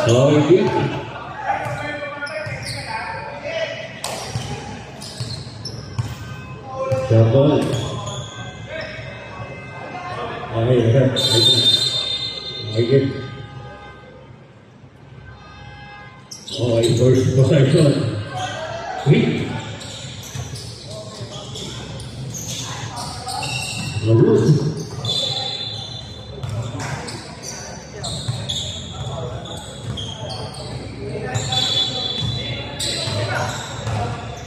Okay. Double. Okay. Okay, first possession. Hit. Labos.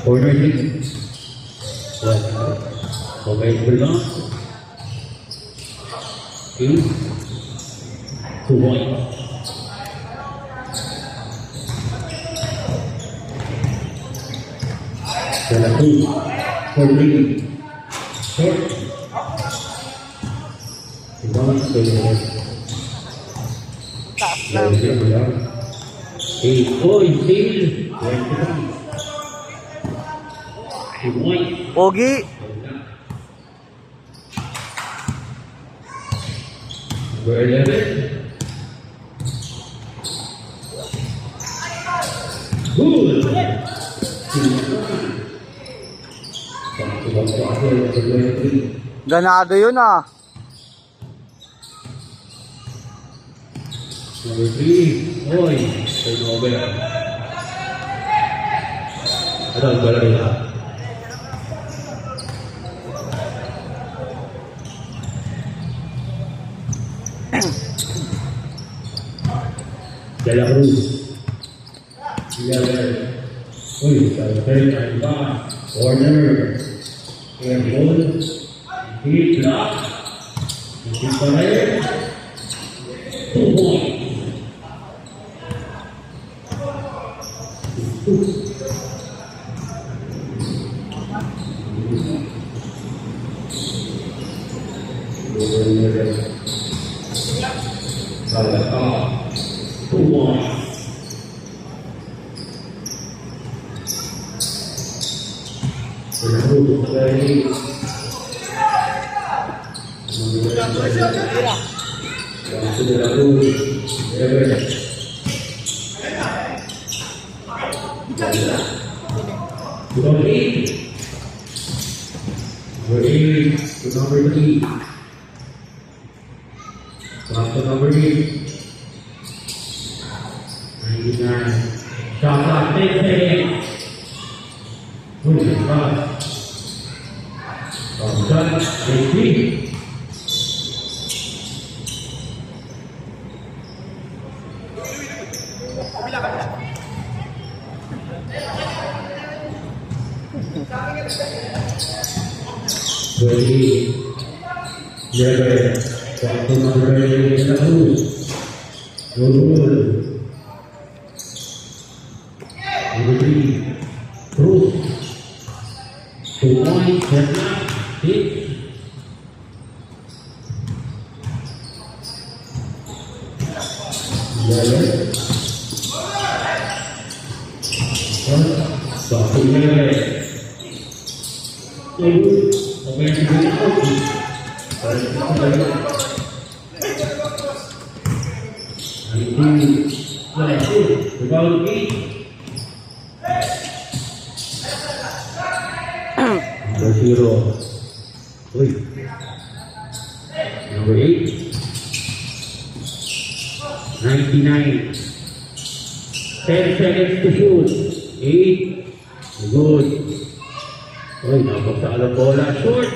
Corner hit. Okay, below. 2 1. Satu, 4 short. Pogi. Number 11. Good. Ganado yun ah. Number 3. Oy, turnover. Ano ang bala nila? De La Cruz. Uy, third and back. Corner. Airball. Hit lock. Hit pa rin. 2 points. Number 3. Number 8. 99. Shot clock, 10 seconds. Moving fast. Shot, 18. Ready. Never. Waktu number 1. Number 3. Cruz. 2 points. Hit. Never. Waktu never. Zero. Number 8. 99. 10 seconds to shoot. 8. Good. Uy, napagsaala bola. Short.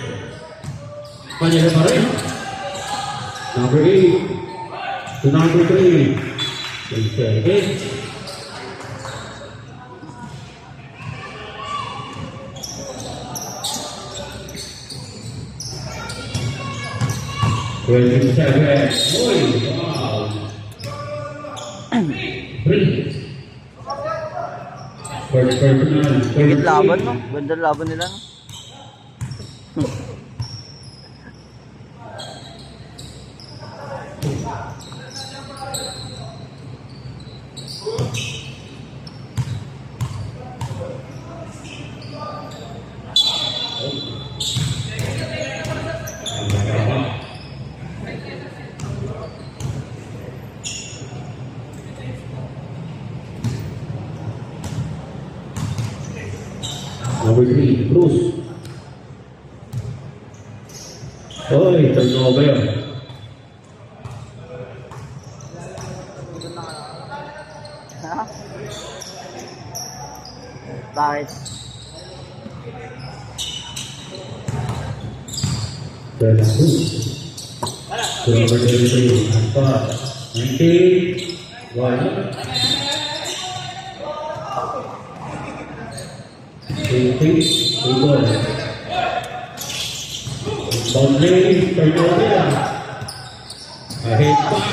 Kanya pa rin. Number 8. To number 3. 10 seconds. Seven. Uy, wow. Brilliant. First personal. Ganda laban no? Ganda laban nila no? Number 3, Cruz. Oy, turnover. Ha? Bakit? Then Cruz. So number 33, Aspas. 19, 1. 18, 3 Boundary, turnover. Ahead pass.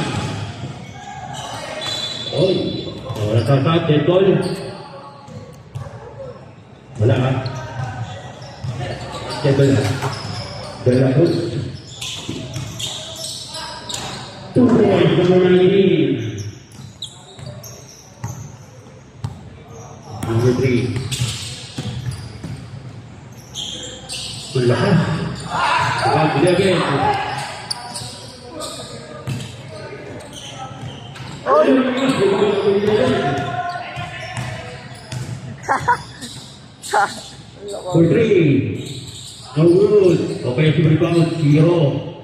Oy, wala ka, dead ball. Wala ka. Dead ball na. De La Cruz. 2 points for number 19. Number 3. Wala ka. Sige again. For 3. No good. Offensive rebound, 0.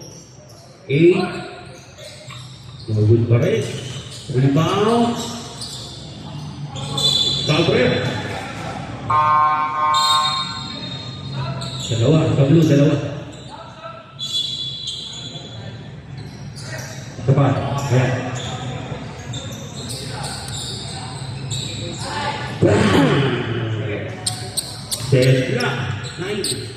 8. No good pa rin. Rebound. Cover. Dalawa, sa blue, dalawa. Isa pa. Ayan. Tesla. 9.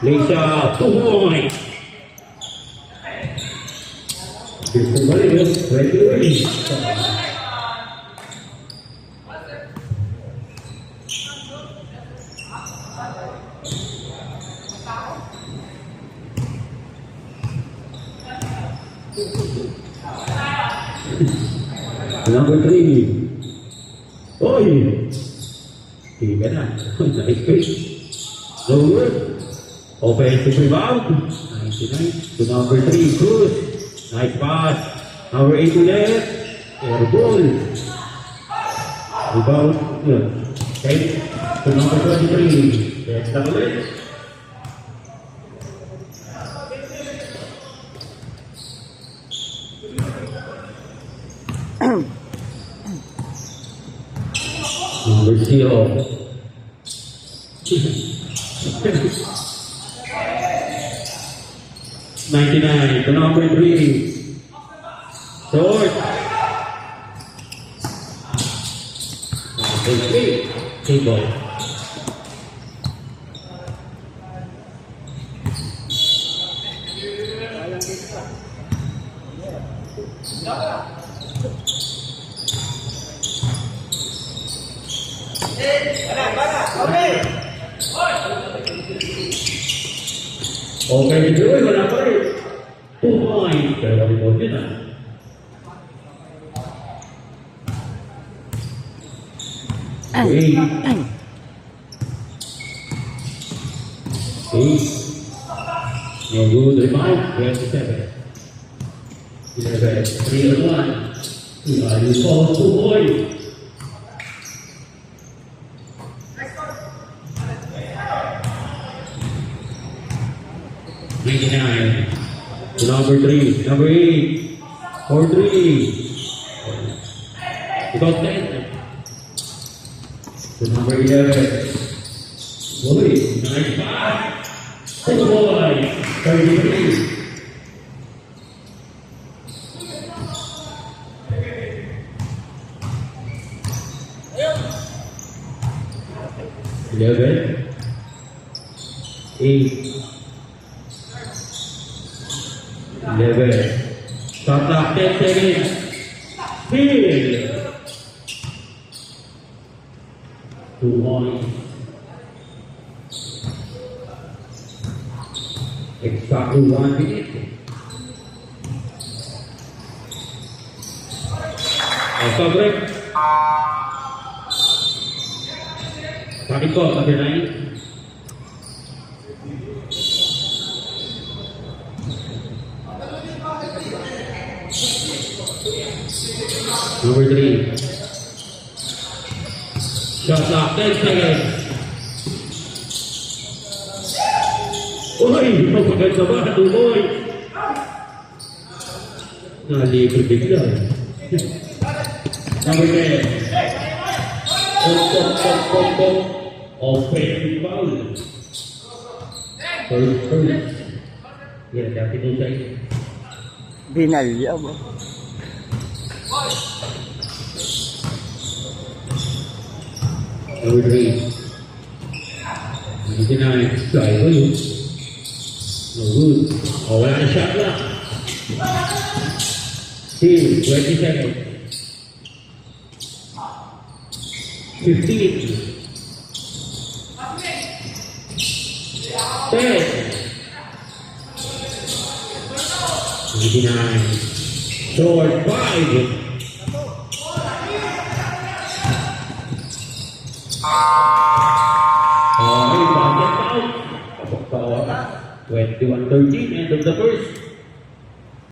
Lisa, 2 points. Kembali ya, ready. Number 3. Oy! Tiga na. Nice pitch. No good. Offensive rebound. 99 to number 3. Cruz. Nice pass. Number 8 to left. Air ball. Rebound. Okay. To number 23. That's the left. Number 0. $99 to number 3. Short. Number 3. Table. Okay, dito wala pa rin. 2 points. Pero kami po din ah. Okay. 8. No good. Rebound. 27. 11. 3-1. You fall 2 points. To number 3, number 8, 4-3. Without 10. To number 11. Boy, nice pass. Oh boy, 33. Eleven, 8. 11. Shot clock, 10 seconds. Steal. 2 points. Exactly 1 minute. Break. Bakit ko, number 9? Number 3. Shot clock, 10 seconds. Uy, magpaganda ba? Tuloy. Nalibre bigla. Number 10. Pop. Offensive foul. First. Yan, dati doon sa iyo. Binalya ba? Number 3. Hindi na try ko yun. No good. O, wala na shot lang. Still, 20 seconds. 15. 10. 29. Short 5. Okay, basket out. Kapag 21-13, end of the first.